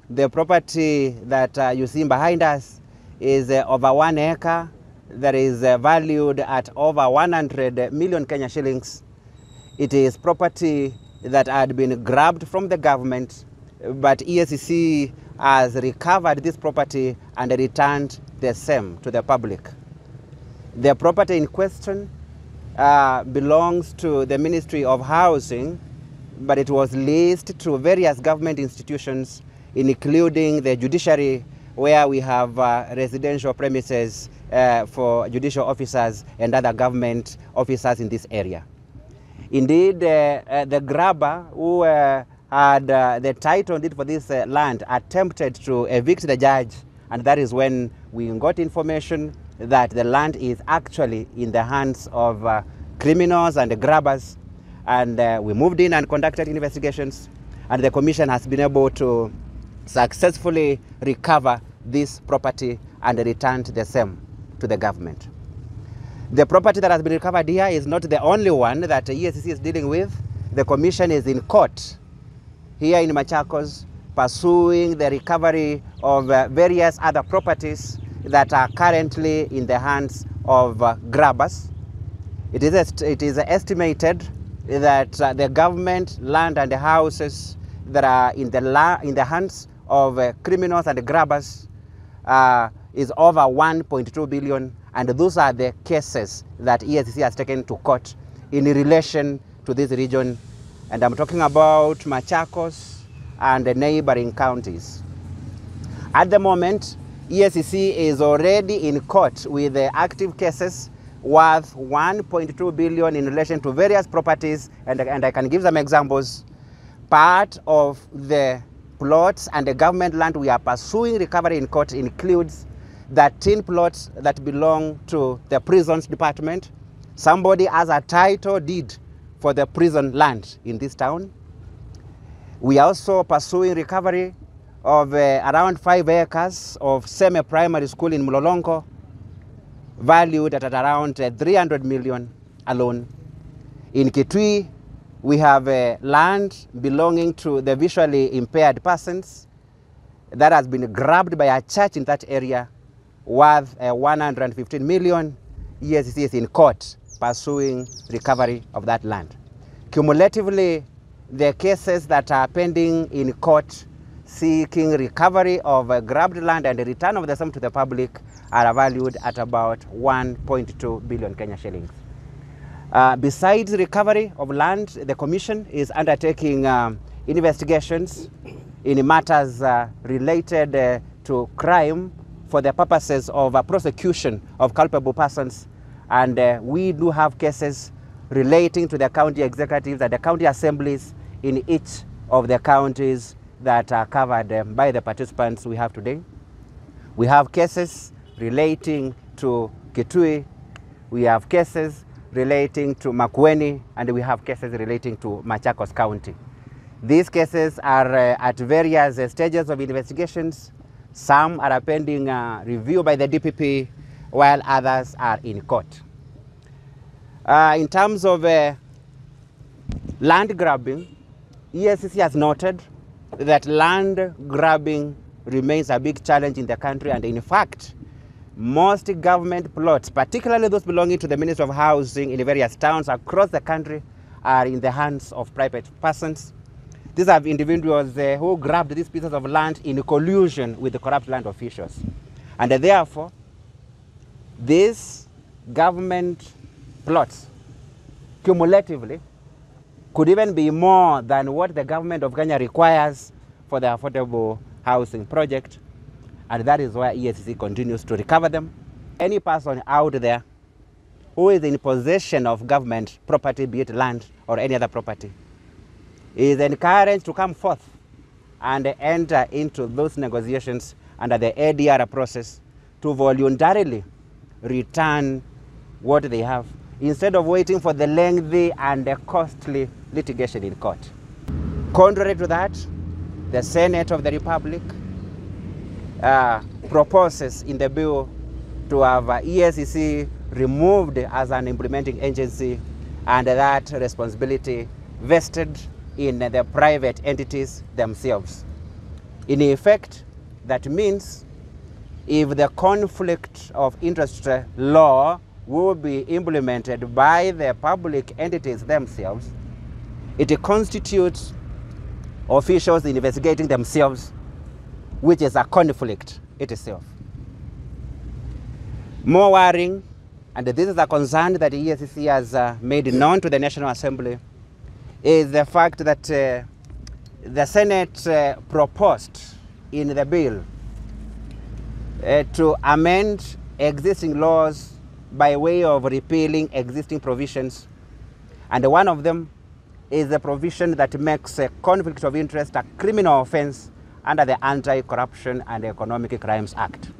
The property that you see behind us is over 1 acre that is valued at over 100 million Kenya shillings. It is property that had been grabbed from the government, but EACC has recovered this property and returned the same to the public. The property in question belongs to the Ministry of Housing, but it was leased to various government institutions, including the judiciary, where we have residential premises for judicial officers and other government officers in this area. Indeed, the grabber who had the title deed for this land attempted to evict the judge, and that is when we got information that the land is actually in the hands of criminals and grabbers, and we moved in and conducted investigations, and the commission has been able to successfully recover this property and returned the same to the government. The property that has been recovered here is not the only one that EACC is dealing with. The commission is in court here in Machakos pursuing the recovery of various other properties that are currently in the hands of grabbers. It is estimated that the government land and the houses that are in the hands of criminals and grabbers is over 1.2 billion, and those are the cases that EACC has taken to court in relation to this region, and I'm talking about Machakos and the neighboring counties. At the moment, EACC is already in court with the active cases worth 1.2 billion in relation to various properties, and I can give some examples. Part of the plots and the government land we are pursuing recovery in court includes 13 plots that belong to the prisons department. Somebody has a title deed for the prison land in this town. We are also pursuing recovery of around 5 acres of semi-primary school in Mlolongo, valued at around 300 million alone. In Kitui, we have land belonging to the visually impaired persons that has been grabbed by a church in that area, worth 115 million. EACC is in court pursuing recovery of that land. Cumulatively, the cases that are pending in court seeking recovery of grabbed land and the return of the same to the public are valued at about 1.2 billion Kenya shillings. Besides recovery of land, the commission is undertaking investigations in matters related to crime for the purposes of prosecution of culpable persons, and we do have cases relating to the county executives and the county assemblies in each of the counties that are covered by the participants we have today. We have cases relating to Kitui, we have cases relating to Makueni, and we have cases relating to Machakos County. These cases are at various stages of investigations. Some are pending review by the DPP, while others are in court. In terms of land grabbing, EACC has noted that land grabbing remains a big challenge in the country, and in fact, most government plots, particularly those belonging to the Ministry of Housing in various towns across the country, are in the hands of private persons. These are individuals who grabbed these pieces of land in collusion with the corrupt land officials. And therefore, these government plots, cumulatively, could even be more than what the government of Kenya requires for the affordable housing project. And that is why EACC continues to recover them. Any person out there who is in possession of government property, be it land or any other property, is encouraged to come forth and enter into those negotiations under the ADR process to voluntarily return what they have, instead of waiting for the lengthy and costly litigation in court. Contrary to that, the Senate of the Republic proposes in the bill to have EACC removed as an implementing agency, and that responsibility vested in the private entities themselves. In effect, that means if the conflict of interest law will be implemented by the public entities themselves, it constitutes officials investigating themselves, which is a conflict itself. More worrying, and this is a concern that EACC has made known to the National Assembly, is the fact that the Senate proposed in the bill to amend existing laws by way of repealing existing provisions. And one of them is the provision that makes a conflict of interest a criminal offense under the Anti-Corruption and Economic Crimes Act.